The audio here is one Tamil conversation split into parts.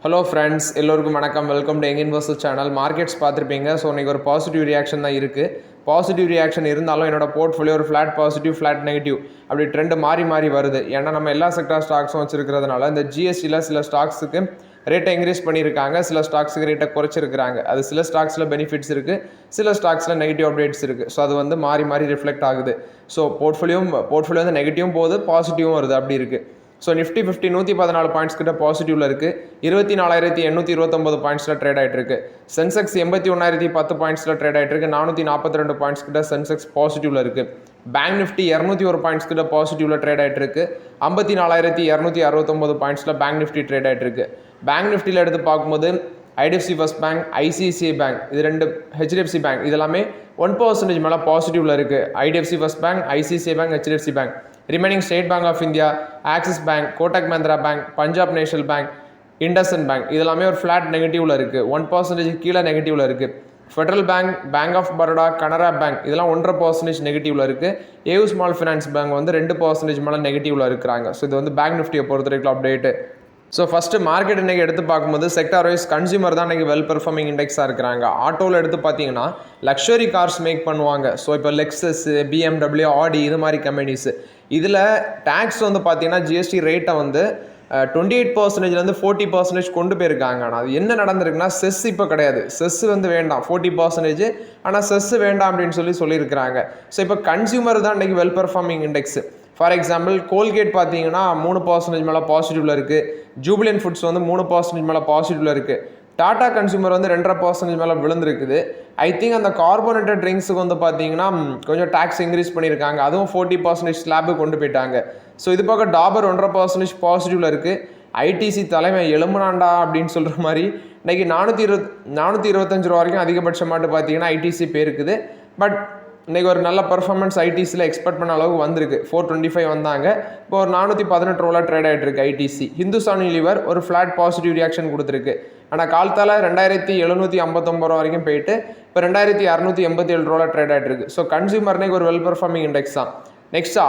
ஹலோ ஃப்ரெண்ட்ஸ், எல்லோருக்கும் வணக்கம். Welcome to young investor channel. Markets பார்த்துருப்பீங்க. ஸோ இன்றைக்கி ஒரு பாசிட்டிவ் ரியாக்ஷன் தான் இருக்குது. பாசிட்டிவ் ரியாக்ஷன் இருந்தாலும் என்னோட போர்ட்ஃபோலியோ ஒரு ஃப்ளாட் பாசிட்டிவ் ஃப்ளாட் நெகட்டிவ் அப்படி ட்ரெண்டு மாறி வருது. ஏன்னா நம்ம எல்லா செக்டார் ஸ்டாக்ஸும் வச்சுருக்கிறதுனால இந்த ஜிஎஸ்டியில் சில ஸ்டாக்ஸுக்கு ரேட்டை இன்க்ரீஸ் பண்ணியிருக்காங்க, சில ஸ்டாக்ஸுக்கு ரேட்டை குறைச்சிருக்கிறாங்க. அது சில ஸ்டாக்ஸில் பெனிஃபிட்ஸ் இருக்குது, சில ஸ்டாக்ஸில் நெகட்டிவ் அப்டேட்ஸ் இருக்குது. ஸோ அது வந்து மாறி ரிஃப்ளெக்ட் ஆகுது. ஸோ போர்ட்ஃபோலியோ வந்து நெகட்டிவும் போகுது, பாசிட்டிவும் வருது, அப்படி இருக்குது. ஸோ நிஃப்டி 50 114 பாயிண்ட்ஸ் கிட்ட பாசிட்டிவ்ல இருக்குது. 24,829 பாயிண்ட்ஸில் ட்ரேட் ஆகிட்டு இருக்கு. சென்செக்ஸ் 81,010 பாயிண்ட்ஸில் ட்ரேட் ஆகிட்டு இருக்கு. 442 பாயிண்ட்ஸ் கிட்ட சென்செக்ஸ் பாசிட்டிவ்ல இருக்குது. பேங்க் நிஃப்டி 201 பாயிண்ட்ஸ் கிட்ட பாசிட்டிவ்ல ட்ரேட் ஆகிட்டு இருக்கு. 54,269 பாயிண்ட்ஸில் பேங்க் நிஃப்டி ட்ரேட் ஆகிட்டு இருக்கு. பேங்க் நிஃப்டியில் எடுத்து பார்க்கும்போது IDFC First Bank, ICICI Bank, இது ரெண்டு, ஹெச்டிஎஃப்சி பேங்க், இதெல்லாமே 1% மேலே பாசிட்டிவ்ல இருக்குது. IDFC First Bank, ICICI Bank, HDFC Bank. Remaining State Bank of India, Axis Bank, Kotak Mahindra Bank, Punjab National Bank, IndusInd Bank, இதெல்லாமே ஒரு ஃப்ளாட் நெகட்டிவ்ல இருக்குது. 1% கீழே நெகட்டிவ்ல இருக்குது. Federal Bank, Bank of Baroda, Canara Bank, இதெல்லாம் 1.5% நெகட்டிவ்ல இருக்குது. ஏயூ ஸ்மால் ஃபினான்ஸ் பேங்க் வந்து 2% மேலே நெகட்டிவ்ல இருக்கிறாங்க. ஸோ இது வந்து பேங்க் நிஃப்டியை பொறுத்த வரைக்கும் அப்டேட்டு. ஸோ ஃபஸ்ட்டு மார்க்கெட் இன்றைக்கி எடுத்து பார்க்கும்போது செக்டார் வைஸ் கன்சியூமர் தான் இன்றைக்கி வெல் பெர்ஃபார்மிங் இண்டெக்ஸாக இருக்கிறாங்க. ஆட்டோவில் எடுத்து பார்த்தீங்கன்னா லக்ஸரி கார்ஸ் மேக் பண்ணுவாங்க. ஸோ இப்போ லெக்ஸஸ், பிஎம்டபிள்யூ, ஆடி, இது மாதிரி கம்பெனிஸ். இதில் டேக்ஸ் வந்து பார்த்தீங்கன்னா ஜிஎஸ்டி ரேட்டை வந்து 28%லேருந்து 40% கொண்டு போயிருக்காங்க. ஆனால் அது என்ன நடந்திருக்குன்னா, செஸ் இப்போ கிடையாது, செஸ் வந்து வேண்டாம் 40%, ஆனால் செஸ் வேண்டாம் அப்படின்னு சொல்லியிருக்கிறாங்க. ஸோ இப்போ கன்சியூமர் தான் இன்றைக்கி well performing index. For example Colgate பார்த்தீங்கன்னா 3% மேலே பாசிட்டிவ்ல இருக்குது. ஜூபிலியன் ஃபுட்ஸ் வந்து 3% மேலே பாசிட்டிவ்ல இருக்குது. டாடா கன்சியூமர் வந்து 2.5% மேலே விழுந்துருக்குது. ஐ திங்க் அந்த கார்போனேட்டட் ட்ரிங்க்ஸுக்கு வந்து பார்த்தீங்கன்னா கொஞ்சம் டேக்ஸ் இன்க்ரீஸ் பண்ணியிருக்காங்க, அதுவும் 40% ஸ்லாபு கொண்டு போயிட்டாங்க. ஸோ இது பக்கம் டாபர் 1.5% பாசிட்டிவ்ல இருக்குது. ஐடிசி தலைமை எலும்புனாண்டா அப்படின்னு சொல்கிற மாதிரி இன்றைக்கி 425 ரூபா வரைக்கும் அதிகபட்சமாட்டு பார்த்தீங்கன்னா ஐடிசி போயிருக்குது. பட் இன்றைக்கி ஒரு நல்ல பர்ஃபார்மன்ஸ் ஐடிசியில் எக்ஸ்பெக்ட் பண்ண அளவுக்கு வந்திருக்கு. 425 வந்தாங்க, இப்போ ஒரு 418 ரூபாவில் ட்ரேட் ஆகிட்டு இருக்கு ஐடிசி. ஹிந்துஸ்தான் யூனிலிவர் ஒரு ஃப்ளாட் பாசிட்டிவ் ரியாக்ஷன் கொடுத்துருக்கு. ஆனால் காலத்தால் 2,759 ரூபா வரைக்கும் போயிட்டு இப்போ 2,687 ரூபாவில் ட்ரேட் ஆகிட்டு இருக்கு. ஸோ கன்சியூமர் ஒரு வெல் பெர்ஃபார்மிங் இண்டெக்ஸ் தான். நெக்ஸ்ட்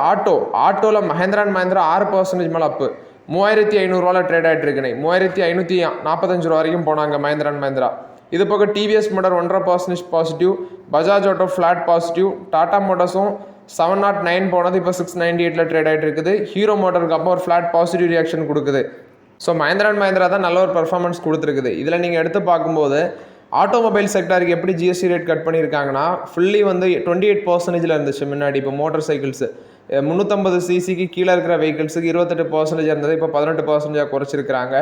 ஆட்டோவில் மஹேந்திரா அண்ட் மஹேந்திரா 6% மேலே அப்பு, 3,500 ரூபாவில் ட்ரேட் ஆகிட்டு இருக்குண்ணே. 3,545 ரூபா வரைக்கும் போனாங்க மஹேந்திரா அண்ட் மஹேந்திரா. இது போக TVS motor 1.5% positive, Bajaj auto flat positive, Tata மோட்டார்ஸும் 709 போனது இப்போ 698ல் ட்ரேட் ஆகிட்டு இருக்குது. ஹீரோ மோட்டருக்கு அப்போ ஒரு ஃப்ளாட் பாசிட்டிவ் ரியாக்ஷன் கொடுக்குது. ஸோ மஹேந்திரா தான் நல்ல ஒரு பர்ஃபார்மன்ஸ் கொடுத்துருக்குது. இதில் நீங்கள் எடுத்து பார்க்கும்போது ஆட்டோமொபைல் செக்டாருக்கு எப்படி ஜிஎஸ்டி ரேட் கட் பண்ணியிருக்காங்கன்னா, ஃபுல்லி வந்து 28%ல் இருந்துச்சு முன்னாடி. இப்போ மோட்டார் சைக்கிள்ஸு 350 சிசிக்கு கீழே இருக்கிற வெஹிக்கிள்ஸுக்கு 28% இருந்தது, இப்போ 18% குறைச்சிருக்கிறாங்க.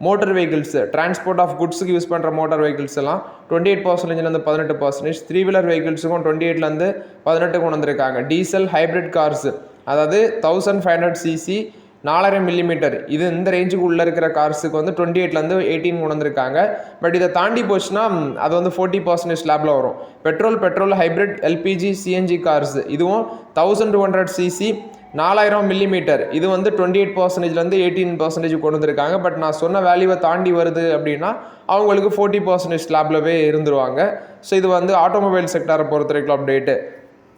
மோட்டர் வெஹிக்கிள்ஸ், டிரான்ஸ்போர்ட் ஆஃப் குட்ஸுக்கு யூஸ் பண்ணுற மோட்டார் வெஹிக்கிள்ஸ் எல்லாம் 28%லேருந்து 18%, 3 வீலர் வெஹிக்கிள்ஸுக்கும் 28லேருந்து 18 கொண்டு வந்திருக்காங்க. டீசல் ஹைப்ரிட் கார்ஸ், அதாவது 1500 சிசி 4.5 மில்லிமீட்டர், இது இந்த ரேஞ்சுக்கு உள்ளே இருக்கிற கார்ஸுக்கு வந்து 28லேருந்து 18 கொண்டு வந்திருக்காங்க. பட் இதை தாண்டி போச்சுன்னா அது வந்து 40% ஸ்லாபில் வரும். Petrol hybrid, LPG, CNG cars, இதுவும் 1200 சிசி 4,000 மில்லிமீட்டர், இது வந்து 28%லேருந்து 18% கொண்டு வந்திருக்காங்க. பட் நான் சொன்ன வேல்யூவை தாண்டி வருது அப்படின்னா அவங்களுக்கு 40% ஸ்லாப்லவே இருந்துருவாங்க. ஸோ இது வந்து ஆட்டோமொபைல் செக்டாரை பொறுத்த வரைக்கும் அப்டேட்டு.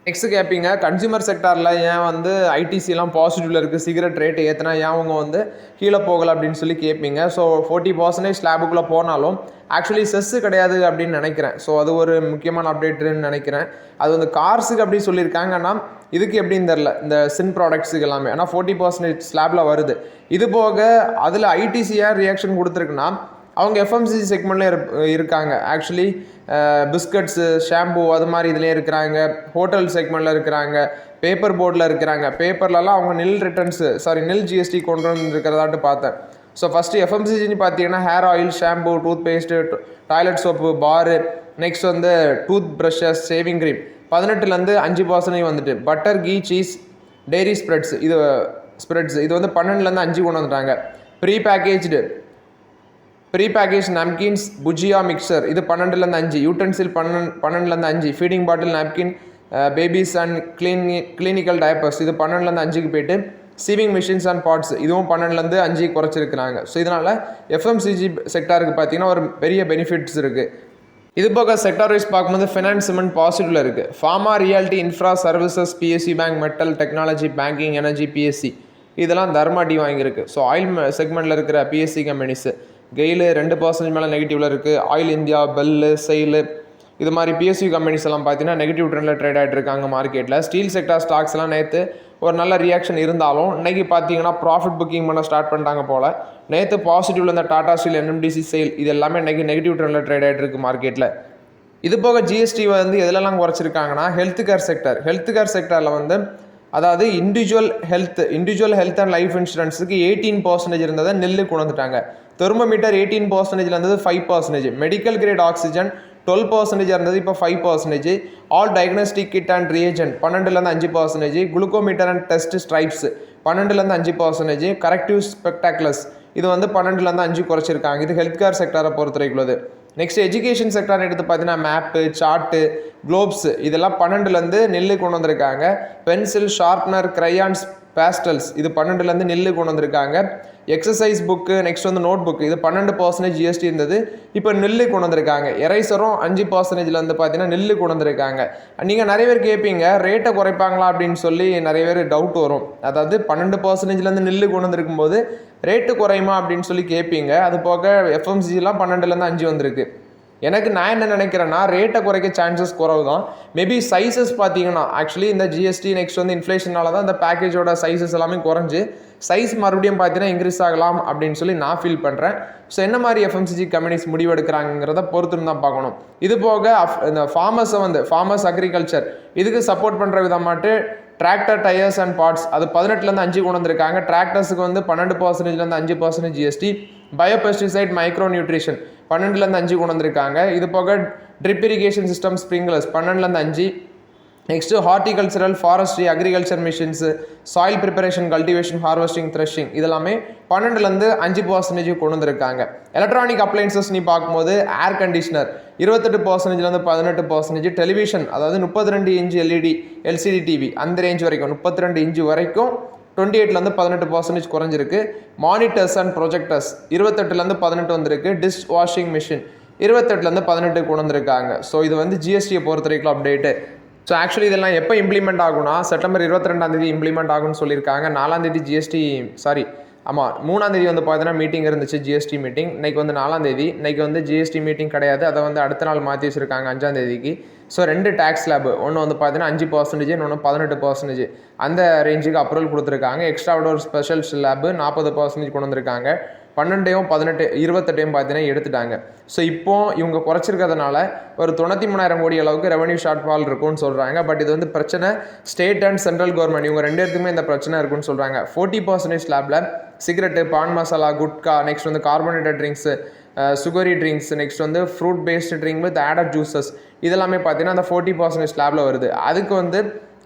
நெக்ஸ்ட் கேட்பீங்க, கன்சியூமர் செக்டாரில் ஏன் வந்து ஐடிசிலாம் பாசிட்டிவ்ல இருக்குது, சிகரெட் ரேட்டு ஏற்றினா ஏன் அவங்க வந்து கீழே போகலை அப்படின்னு கேட்பீங்க. ஸோ 40% ஸ்லாபுக்குள்ளே போனாலும் ஆக்சுவலி செஸ்ஸு கிடையாது அப்படின்னு நினைக்கிறேன். ஸோ அது ஒரு முக்கியமான அப்டேட்டுன்னு நினைக்கிறேன். அது வந்து கார்ஸுக்கு அப்படி சொல்லியிருக்காங்கன்னா இதுக்கு எப்படின்னு தெரில, இந்த சின் ப்ராடக்ட்ஸுக்கு எல்லாமே. ஆனால் 40% ஸ்லாபில் வருது. இது போக அதில் ஐடிசியாக ரியாக்ஷன் கொடுத்துருக்குன்னா அவங்க எஃப்எம்சிஜி செக்மெண்ட்லேயே இருக்காங்க. ஆக்சுவலி பிஸ்கட்ஸு, ஷாம்பு, அது மாதிரி இதுலேயே இருக்கிறாங்க. ஹோட்டல் செக்மெண்ட்டில் இருக்கிறாங்க, பேப்பர் போர்டில் இருக்கிறாங்க. பேப்பர்லலாம் அவங்க நில் ஜிஎஸ்டி கொண்டு வந்துருக்கிறதாட்டு பார்த்தேன். ஸோ ஃபஸ்ட்டு எஃப்எம்சிஜின்னு பார்த்தீங்கன்னா hair oil, shampoo, toothpaste, toilet soap, பாரு, நெக்ஸ்ட் வந்து டூத் ப்ரஷஸ், ஷேவிங் க்ரீம் 18லேருந்து 5% வந்துட்டு. Butter, ghee, cheese, dairy spreads இது வந்து 12லேருந்து 5 கொண்டு வந்துட்டாங்க. Pre package napkins, bhujia mixture, இது 12லேருந்து 5. யூட்டன்சில் 12லேருந்து 5. Feeding bottle, napkin, babies and clinical diapers, இது 12லேருந்து 5க்கு போயிட்டு. சீவிங் மிஷின்ஸ் அண்ட் பாட்ஸ், இதுவும் 12லேருந்து 5 குறைச்சிருக்கிறாங்க. ஸோ இதனால் எஃப்எம்சிஜி செக்டாருக்கு பார்த்தீங்கன்னா ஒரு பெரிய பெனிஃபிட்ஸ் இருக்குது. இது போக செக்டார் வைஸ் பார்க்கும்போது ஃபினான்ஸ் சிமெண்ட் பாசிட்டிவ்ல இருக்குது. Pharma, reality, infra services, BSc bank, metal, technology, banking, energy, BSc, இதெல்லாம் தர்மா டி வாங்கியிருக்கு. ஸோ ஆயில் செக்மெண்ட்டில் இருக்கிற பிஎஸ்சி கம்பெனிஸு. கெயிலு 2% மேலே நெகட்டிவில் இருக்குது. ஆயில் இந்தியா, பெல்லு, செயிலு இது மாதிரி பிஎஸ்யூ கம்பெனிஸ் எல்லாம் பார்த்தீங்கன்னா நெகட்டிவ் ட்ரெண்டில் ட்ரேட் ஆகிட்டு இருக்காங்க மார்க்கெட்டில். ஸ்டீல் செக்டார் ஸ்டாக்ஸ் எல்லாம் நேற்று ஒரு நல்ல ரியாக்ஷன் இருந்தாலும் இன்றைக்கி பார்த்தீங்கன்னா ப்ராஃபிட் புக்கிங் பண்ண ஸ்டார்ட் பண்ணிட்டாங்க போல். நேற்று பாசிட்டிவ்ல இந்த டாடா ஸ்டீல், என்எம்டிசி, செயில் இது எல்லாமே இன்றைக்கி நெகட்டிவ் ட்ரெண்டில் ட்ரேட் ஆகிட்டு இருக்குது மார்க்கெட்டில். இது போக ஜிஎஸ்டி வந்து எதுலெல்லாம் குறைச்சிருக்காங்கன்னா ஹெல்த் கேர் செக்டரில் வந்து அதாவது இண்டிவிஜுவல் ஹெல்த் அண்ட் லைஃப் இன்சூரன்ஸுக்கு 18% இருந்ததை நெல்லு கொண்டு வந்துட்டாங்க. தெர்மோமீட்டர் 18% இருந்தது 5%. மெடிக்கல் கிரேட் ஆக்சிஜன் 12% இருந்தது இப்போ 5%. All diagnostic kit and reagent 12% 5%. Glucometer and test stripes 12% 5%. Corrective spectaculars இது வந்து 12% 5 குறைச்சிருக்காங்க. இது ஹெல்த் கேர் செக்டரை பொறுத்தவரைக்குள்ளது. நெக்ஸ்ட் எஜுகேஷன் செக்டர் எடுத்து பார்த்தீங்கன்னா மேப்பு, சார்ட்டு, குளோப்ஸ் இதெல்லாம் 12% நெல்லு கொண்டு வந்திருக்காங்க. பென்சில், ஷார்ப்னர், கிரையான்ஸ், பேஸ்டல்ஸ் இது 12% நெல்லு கொண்டு வந்திருக்காங்க. எக்ஸசைஸ் புக்கு, நெக்ஸ்ட் வந்து நோட் புக் இது 12% ஜிஎஸ்டி இருந்தது, இப்போ நெல்லு கொண்டு வந்திருக்காங்க. எரைசரும் 5% வந்து பார்த்தீங்கன்னா நெல்லு கொண்டு வந்திருக்காங்க. நீங்கள் நிறைய பேர் கேட்பீங்க ரேட்டை குறைப்பாங்களா அப்படின்னு சொல்லி நிறைய பேர் டவுட் வரும். அதாவது 12% நெல்லு கொண்டு வந்திருக்கும் போது ரேட்டு குறையுமா அப்படின்னு சொல்லி கேட்பீங்க. அது போக எஃப்எம்சிலாம் 12% 5 வந்திருக்கு. நான் என்ன நினைக்கிறேன்னா ரேட்டை குறைக்க சான்சஸ் குறவு தான். மேபி சைஸஸ் பார்த்தீங்கன்னா ஆக்சுவலி இந்த ஜிஎஸ்டி நெக்ஸ்ட் வந்து இன்ஃப்ளேஷனால தான் இந்த பேக்கேஜோட சைஸஸ் எல்லாமே குறைஞ்சி சைஸ் மறுபடியும் பார்த்தீங்கன்னா இன்க்ரீஸ் ஆகலாம் அப்படின்னு சொல்லி நான் ஃபீல் பண்ணுறேன். ஸோ என்ன மாதிரி எஃப்எம்சிஜி கம்பெனிஸ் முடிவெடுக்கிறாங்கிறத பொறுத்துன்னு தான் பார்க்கணும். இது போக இந்த ஃபார்மர்ஸ் அக்ரிகல்ச்சர் இதுக்கு சப்போர்ட் பண்ணுற விதமாட்டு டிராக்டர், டயர்ஸ் அண்ட் பார்ட்ஸ் அது 18% 5 கொண்டு வந்திருக்காங்க. டிராக்டர்ஸுக்கு வந்து 12% 5% ஜிஎஸ்டி. பயோபெஸ்டிசைட், மைக்ரோ நியூட்ரிஷன் 12% 5 கொண்டு வந்திருக்காங்க. இது போக drip irrigation system, sprinklers 12% 5. Next horticultural, forestry, agriculture machines, soil preparation, cultivation, harvesting, threshing இதெல்லாமே 12% 5% கொண்டு வந்திருக்காங்க. எலக்ட்ரானிக் அப்ளைன்சஸ் நீ பார்க்கும்போது ஏர் கண்டிஷனர் 28% 18%. டெலிவிஷன் அதாவது 32 இன்ச் எல்சிடி டிவி அந்த ரேஞ்ச் வரைக்கும் 32 இன்ச் வரைக்கும் 28% 18% குறைஞ்சிருக்கு. மானிட்டர்ஸ் அண்ட் ப்ரொஜெக்டர்ஸ் 28% 18 வந்திருக்கு. டிஷ் வாஷிங் மிஷின் 28% 18 கொண்டு வந்திருக்காங்க. ஸோ இது வந்து ஜிஎஸ்டியை பொறுத்த வரைக்கும் அப்டேட்டு. ஸோ ஆக்சுவலி இதெல்லாம் எப்போ இம்ப்ளிமெண்ட் ஆகும்னா செப்டம்பர் 22 இம்ப்ளிமெண்ட் ஆகும்னு சொல்லியிருக்காங்க. 4 ஜிஎஸ்டி ஆமாம் 3 வந்து பார்த்தீங்கன்னா மீட்டிங் இருந்துச்சு, ஜிஎஸ்டி மீட்டிங். இன்றைக்கி வந்து 4 இன்றைக்கி வந்து ஜிஎஸ்டி மீட்டிங் கிடையாது, அதை வந்து அடுத்த நாள் மாற்றி வச்சுருக்காங்க 5 ஸோ 2 டேக்ஸ் ஸ்லாப், ஒன்று வந்து பார்த்தீங்கன்னா 5%, இன்னொன்று 18%. அந்த ரேஞ்சுக்கு அப்ரூவல் கொடுத்துருக்காங்க. எக்ஸ்ட்ராவோட ஒரு ஸ்பெஷல் ஸ்லாப் 40% கொண்டு வந்திருக்காங்க. 12 18 28 பார்த்தீங்கன்னா எடுத்துட்டாங்க. ஸோ இப்போ இவங்க குறைச்சிருக்கிறதுனால ஒரு 93,000 கோடி அளவுக்கு ரெவன்யூ ஷார்ட் ஃபால் இருக்கும்னு சொல்கிறாங்க. பட் இது வந்து பிரச்சனை ஸ்டேட் அண்ட் சென்ட்ரல் கவர்மெண்ட் இவங்க 2 பேருக்குமே இந்த பிரச்சனை இருக்குன்னு சொல்கிறாங்க. 40% ஸ்லாப்பில் சிகரெட்டு, பான் மசாலா, குட்கா, நெக்ஸ்ட் வந்து carbonated drinks, sugary drinks, next வந்து fruit based drink with added juices இதெல்லாமே பார்த்தீங்கன்னா அந்த 40% ஸ்லாப்பில் வருது. அதுக்கு வந்து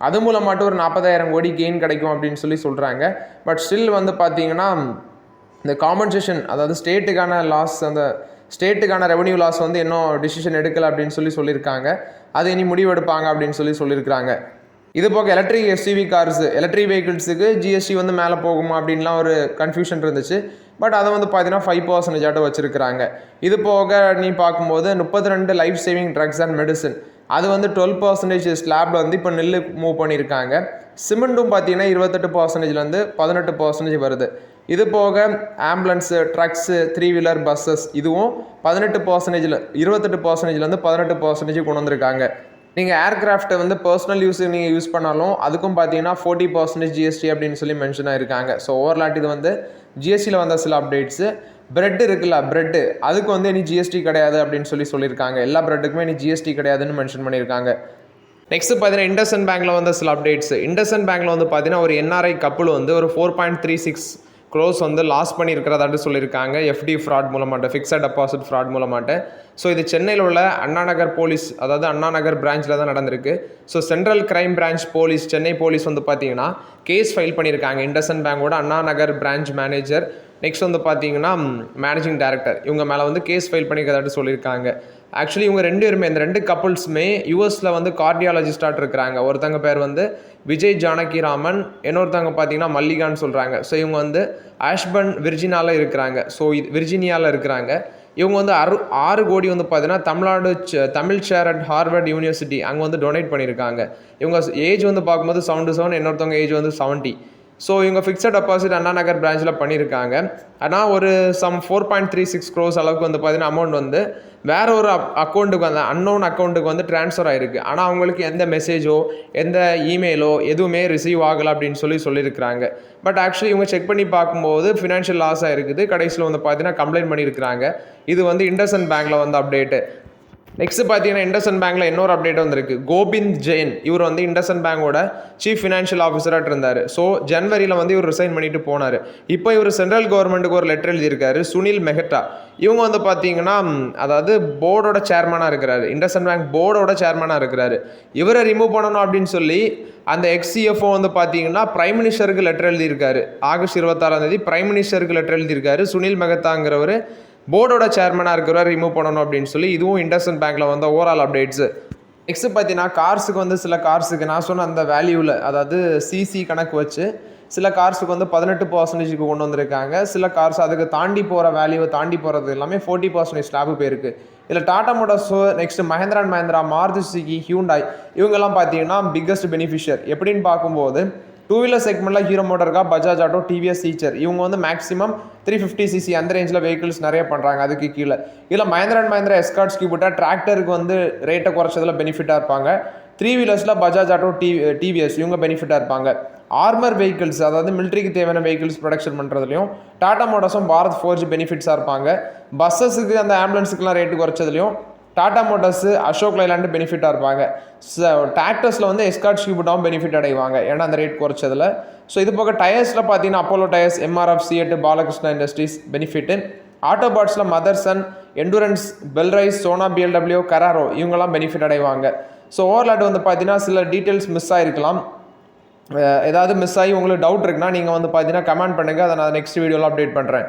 அது மூலமாட்டு ஒரு 40,000 கோடி கெயின் கிடைக்கும் அப்படின்னு சொல்லி சொல்கிறாங்க. பட் ஸ்டில் வந்து பார்த்தீங்கன்னா இந்த காம்பன்சேஷன் அதாவது ஸ்டேட்டுக்கான லாஸ், அந்த ஸ்டேட்டுக்கான ரெவன்யூ லாஸ் வந்து இன்னும் டிசிஷன் எடுக்கலை அப்படின்னு சொல்லியிருக்காங்க. அது இனி முடிவெடுப்பாங்க அப்படின்னு சொல்லியிருக்காங்க. இது போக எலக்ட்ரிக் எஸ்யூவி கார்ஸ், எலக்ட்ரிக் வெஹிக்கிள்ஸுக்கு ஜிஎஸ்டி வந்து மேலே போகுமா அப்படின்லாம் ஒரு கன்ஃபியூஷன் இருந்துச்சு. பட் அதை வந்து பார்த்தீங்கன்னா 5% வச்சுருக்கிறாங்க. இது போக நீ பார்க்கும்போது 32 life saving drugs and medicine அது வந்து 12% ஸ்லாப்ல வந்து இப்போ நெல்லு மூவ் பண்ணியிருக்காங்க. சிமெண்ட்டும் பார்த்தீங்கன்னா 28% 18% வருது. இது போக ஆம்புலன்ஸு, ட்ரக்ஸு, 3 வீலர் பஸ்ஸஸ் இதுவும் 18% 28% 18% கொண்டு வந்திருக்காங்க. நீங்கள் ஏர்கிராஃப்ட்டை வந்து பர்சனல் யூஸுக்கு நீங்கள் யூஸ் பண்ணாலும் அதுக்கும் பார்த்தீங்கன்னா 40% ஜிஎஸ்டி அப்படின்னு சொல்லி மென்ஷன் ஆகிருக்காங்க. ஸோ ஓவர்லாட் இது வந்து ஜிஎஸ்டியில் வந்த சில அப்டேட்ஸு. பிரெட் இருக்குல்ல, பிரெட்டு அதுக்கு வந்து இனி ஜிஎஸ்டி கிடையாது அப்படின்னு சொல்லியிருக்காங்க. எல்லா பிரெட்டுக்குமே இனி ஜிஎஸ்டி கிடையாதுன்னு மென்ஷன் பண்ணியிருக்காங்க. நெக்ஸ்ட் பார்த்தீங்கன்னா இண்டஸ்இண்ட் பேங்க்கில் வந்து சில அப்டேட்ஸ். இண்டஸ்இண்ட் பேங்க்கில் வந்து பார்த்தீங்கன்னா ஒரு என்ஆர்ஐ கப்பல் வந்து ஒரு 4.36 crores வந்து லாஸ் பண்ணியிருக்கிறதாட்டு சொல்லியிருக்காங்க. எஃப்டி ஃப்ராட் மூலமாட்ட, ஃபிக்ஸட் டெபாசிட் ஃப்ராட் மூலமாட்ட. ஸோ இது சென்னையில் உள்ள அண்ணாநகர் போலீஸ், அதாவது அண்ணாநகர் பிரான்ச்சில் தான் நடந்திருக்கு. So central crime branch police, Chennai police வந்து பார்த்தீங்கன்னா கேஸ் ஃபைல் பண்ணியிருக்காங்க. இண்டஸ்இண்ட் பேங்கோட அண்ணாநகர் பிரான்ச் மேனேஜர், நெக்ஸ்ட் வந்து பார்த்தீங்கன்னா மேனேஜிங் டைரக்டர் இவங்க மேலே வந்து கேஸ் ஃபைல் பண்ணிக்கிறதாட்டு சொல்லியிருக்காங்க. ஆக்சுவலி இவங்க 2 பேருமே, இந்த 2 கப்புள்ஸுமே யூஎஸில் வந்து கார்டியாலஜிஸ்டாக இருக்கிறாங்க. ஒருத்தங்க பேர் வந்து விஜய் ஜானகிராமன், இன்னொருத்தவங்க பார்த்தீங்கன்னா மல்லிகான்னு சொல்கிறாங்க. ஸோ இவங்க வந்து ஆஷ்பர்ன் விர்ஜினியாவில் இருக்கிறாங்க. ஸோ விர்ஜினியாவில் இருக்கிறாங்க. இவங்க வந்து 6 கோடி வந்து பார்த்தீங்கன்னா Tamil share at Harvard university அங்கே வந்து டொனேட் பண்ணியிருக்காங்க. இவங்க ஏஜ் வந்து பார்க்கும்போது 77, இன்னொருத்தவங்க ஏஜ் வந்து 70. ஸோ இவங்க ஃபிக்ஸட் டெபாசிட் அண்ணா நகர் பிரான்ச்சில் பண்ணியிருக்காங்க. ஆனால் ஒரு சம் 4.36 crores அளவுக்கு வந்து பார்த்தீங்கன்னா அமௌண்ட் வந்து வேற ஒரு அக்கௌண்ட்டுக்கு வந்து அன்னோன் அக்கௌண்ட்டுக்கு வந்து ட்ரான்ஸ்ஃபர் ஆகிருக்கு. ஆனால் அவங்களுக்கு எந்த மெசேஜோ எந்த இமெயிலோ எதுவுமே ரிசீவ் ஆகலை அப்படின்னு சொல்லியிருக்கிறாங்க. பட் ஆக்சுவலி இவங்க செக் பண்ணி பார்க்கும்போது ஃபினான்ஷியல் லாஸ் ஆகிருக்குது. கடைசியில் வந்து பார்த்தீங்கன்னா கம்ப்ளைண்ட் பண்ணியிருக்கிறாங்க. இது வந்து இண்டஸ்இண்ட் பேங்க்கில் வந்து அப்டேட்டு. நெக்ஸ்ட் பார்த்தீங்கன்னா இண்டஸ்இண்ட் பேங்க்கில் இன்னொரு அப்டேட் வந்திருக்கு. கோபிந்த் ஜெயின் இவர் வந்து இண்டஸ்இண்ட் பேங்கோட சீஃப் ஃபினான்ஷியல் ஆஃபீஸராக இருந்தார். ஸோ ஜனவரியில் வந்து இவர் ரிசைன் பண்ணிட்டு போனார். இப்போ இவர் சென்ட்ரல் கவர்மெண்ட்டுக்கு ஒரு லெட்டர் எழுதியிருக்காரு. சுனில் மெஹ்தா இவங்க வந்து பார்த்தீங்கன்னா அதாவது போர்டோட சேர்மனாக இருக்கிறாரு. இண்டஸ்இண்ட் பேங்க் போர்டோட சேர்மனாக இருக்கிறாரு. இவரை ரிமூவ் பண்ணணும் அப்படின்னு சொல்லி அந்த எக்ஸ்சிஎஃப்ஓ வந்து பார்த்தீங்கன்னா பிரைம் மினிஸ்டருக்கு லெட்டர் எழுதியிருக்காரு. ஆகஸ்ட் 26 பிரைம் மினிஸ்டருக்கு லெட்டர் எழுதியிருக்காரு. சுனில் மெஹ்தாங்கிறவர் போர்டோட சேர்மனாக இருக்கிறவர் ரிமூவ் பண்ணணும் அப்படின்னு சொல்லி. இதுவும் இண்டஸ்இண்ட் பேங்க்கில் வந்து ஓவரால் அப்டேட்ஸு. நெக்ஸ்ட் பார்த்தீங்கன்னா கார்ஸுக்கு வந்து சில கார்ஸுக்கு நான் சொன்ன அந்த வேல்யூவில் அதாவது சிசி கணக்கு வச்சு சில கார்ஸுக்கு வந்து 18% கொண்டு வந்திருக்காங்க. சில கார்ஸ் அதுக்கு தாண்டி போகிற வேல்யூவை தாண்டி போகிறது எல்லாமே 40% ஸ்லாபு போயிருக்கு. இதில் டாடா மோட்டார்ஸோ next Mahindra and Mahindra, Maruti Suzuki, Hyundai இவங்கெல்லாம் பார்த்தீங்கன்னா பிக்கஸ்ட் பெனிஃபிஷியர். எப்படின்னு பார்க்கும்போது டூ வீலர் செக்மெண்ட்டில் ஹீரோ மோட்டர்கா, பஜாஜ் ஆட்டோ, டிவிஎஸ் ஈச்சர் இவங்க வந்து மேக்ஸிமம் 350cc அந்த ரேஞ்சில் வெஹிக்கிள்ஸ் நிறைய பண்ணுறாங்க. அதுக்கு கீழே இதில் மஹேந்திரா அண்ட் மஹேந்திரா எஸ்கார்ட்ஸ் கியூபிட்டா டிராக்டருக்கு வந்து ரேட்டை குறைச்சதில் பெனிஃபிட்டாக இருப்பாங்க. 3 வீலர்ஸில் பஜாஜ் ஆட்டோ, டிவிஎஸ் இவங்க பெனிஃபிட்டாக இருப்பாங்க. ஆர்மர் வெஹிக்கிள்ஸ் அதாவது மிலிட்ரிக்கு தேவையான வெஹிக்கிள்ஸ் ப்ரொடக்ஷன் பண்ணுறதுலையும் டாடா மோட்டார்ஸும் பாரத் ஃபோர்ஜ் பெனிஃபிட்ஸாக இருப்பாங்க. பஸ்ஸஸுக்கு அந்த ஆம்புலன்ஸுக்குலாம் ரேட்டு குறைச்சதுலையும் டாடா மோட்டார்ஸ், அசோக் லைலாண்டு பெனிஃபிட்டாக இருப்பாங்க. டிராக்டர்ஸில் வந்து எஸ்கார்ட் கியூபிட்டாவும் பெனிஃபிட் அடைவாங்க ஏன்னா அந்த ரேட் குறைச்சதில். ஸோ இது போக டயர்ஸில் பார்த்தீங்கன்னா Apollo tyres, MRF, CEAT, Balkrishna industries benefit. ஆட்டோபாட்ஸில் Motherson, Endurance, Belrise, Sona, BLW, Carraro இவங்கெல்லாம் பெனிஃபிட் அடைவாங்க. ஸோ ஓவர்லாட் வந்து பார்த்தீங்கன்னா சில டீட்டெயில்ஸ் மிஸ் ஆகிருக்கலாம். ஏதாவது மிஸ் ஆகி உங்களுக்கு டவுட் இருக்குன்னா நீங்கள் வந்து பார்த்தீங்கன்னா கமெண்ட் பண்ணுங்கள். அதை நான் நெக்ஸ்ட் வீடியோவில் அப்டேட் பண்ணுறேன்.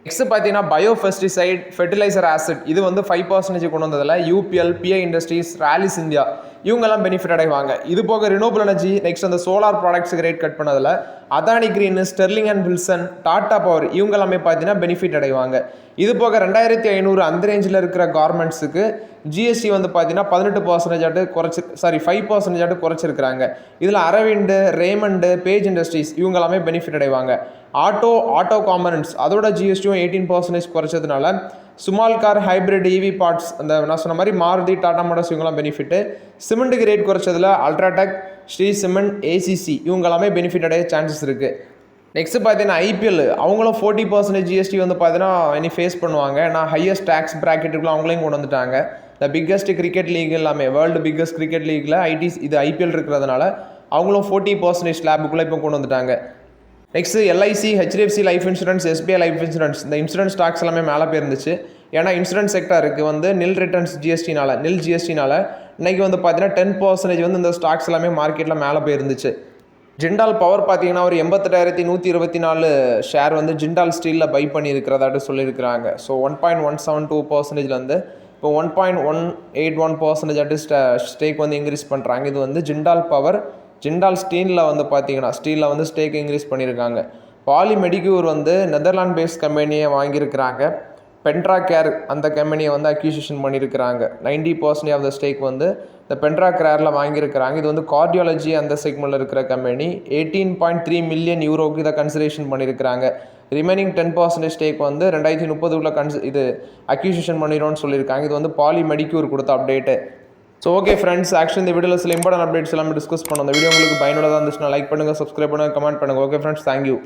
நெக்ஸ்ட் பார்த்தீங்கன்னா பயோபெஸ்டிசைட் ஃபெர்டிலைசர் ஆசிட் இது வந்து 5% கொண்டு வந்ததில் UPL, PI industries, Rallis India இவங்கெல்லாம் பெனிஃபிட் அடைவாங்க. இது போக ரினோபிள் எனர்ஜி நெக்ஸ்ட் அந்த சோலார் ப்ராடக்ட்ஸுக்கு ரேட் கட் பண்ணதில் Adani green, Sterling and Wilson, Tata power இவங்கெல்லாமே பார்த்தீங்கன்னா பெனிஃபிட் அடைவாங்க. இது போக 2500 அந்த ரேஞ்சில் இருக்கிற கார்மெண்ட்ஸுக்கு ஜிஎஸ்டி வந்து பார்த்தீங்கன்னா 18% 5% குறைச்சிருக்கிறாங்க. இதில் அரவிண்டு, ரேமண்டு, பேஜ் இண்டஸ்ட்ரீஸ் இவங்கெல்லாமே பெனிஃபிட் அடைவாங்க. ஆட்டோ காம்பனன்ட்ஸ் அதோட ஜிஎஸ்டியும் 18% குறைச்சதுனால small car, hybrid, EV parts அந்த நான் சொன்ன மாதிரி மாருதி, டாடா மோட்டார்ஸ் இவங்கெல்லாம் பெனிஃபிட்டு. சிமெண்ட்டுக்கு ரேட் குறைச்சதில் அல்ட்ராடெக், ஸ்ரீ சிமெண்ட், ஏசிசி இவங்கெல்லாமே பெனிஃபிட் அடைய சான்சஸ் இருக்குது. நெக்ஸ்ட் பார்த்தீங்கன்னா ஐபிஎல் அவங்களும் 40% ஜிஎஸ்டி வந்து பார்த்தீங்கன்னா இனி ஃபேஸ் பண்ணுவாங்க. நான் ஹையஸ்ட் டேக்ஸ் ப்ராக்கெட்டுக்குள்ள அவங்களையும் கொண்டு வந்துட்டாங்க. த பிக்கஸ்ட் கிரிக்கெட் லீக் எல்லாமே வேர்ல்டு பிக்கஸ்ட் கிரிக்கெட் லீக்கில் இது ஐபிஎல் இருக்கிறதுனால அவங்களும் 40% ஸ்லாபுக்குள்ளே இப்போ கொண்டு வந்துட்டாங்க. Next LIC, HDFC life insurance, SBI life insurance இந்த இன்சூரன்ஸ் ஸ்டாக்ஸ் எல்லாமே மேலே போயிருந்துச்சு. ஏன்னா இன்சூரன்ஸ் செக்டருக்கு வந்து நில் ஜிஎஸ்டினால இன்றைக்கி வந்து பார்த்தீங்கன்னா 10% வந்து இந்த ஸ்டாக்ஸ் எல்லாமே மார்க்கெட்டில் மேலே போயிருந்துச்சு. ஜிண்டால் பவர் பார்த்தீங்கன்னா ஒரு 88,124 ஷேர் வந்து ஜிண்டால் ஸ்டீலில் பை பண்ணியிருக்கிறதாட்டு சொல்லியிருக்கிறாங்க. ஸோ 1.172%லேருந்து இப்போ 1.181% ஸ்டேக் வந்து இன்க்ரீஸ் பண்ணுறாங்க. இது வந்து ஜிண்டால் பவர். ஜிண்டால் ஸ்டீலில் வந்து பார்த்தீங்கன்னா ஸ்டேக் இன்க்ரீஸ் பண்ணியிருக்காங்க. பாலி மெடிக்யூர் வந்து நெதர்லாண்ட் பேஸ்ட் கம்பெனியை வாங்கியிருக்கிறாங்க. பென்ட்ரா கேர் அந்த கம்பெனியை வந்து அக்யூசிஷன் பண்ணியிருக்கிறாங்க. 90% ஆஃப் த ஸ்டேக் வந்து இந்த பென்ட்ரா கேரில் வாங்கியிருக்கிறாங்க. இது வந்து கார்டியாலஜி அந்த செக்மெண்ட்டில் இருக்கிற கம்பெனி. 18.3 மில்லியன் யூரோக்கு இதை கன்சிடரேஷன் பண்ணியிருக்கிறாங்க. ரிமைனிங் 10% ஸ்டேக் வந்து 2030 இது அக்யூசிஷன் பண்ணிடும்னு சொல்லியிருக்காங்க. இது வந்து பாலி மெடிக்யூர் கொடுத்த update. So okay friends, actually இந்த வீடியோவில் சில இம்பார்ட்டன்ட் அப்டேட்ஸ் எல்லாமே டிஸ்கஸ் பண்ணோம். இந்த வீடியோ உங்களுக்கு பயனுள்ளதாக இருந்துச்சுன்னா லைக் பண்ணுங்கள், சப்ஸ்கிரைப் பண்ணுங்கள், கமெண்ட் பண்ணுங்கள். Okay friends, thank you.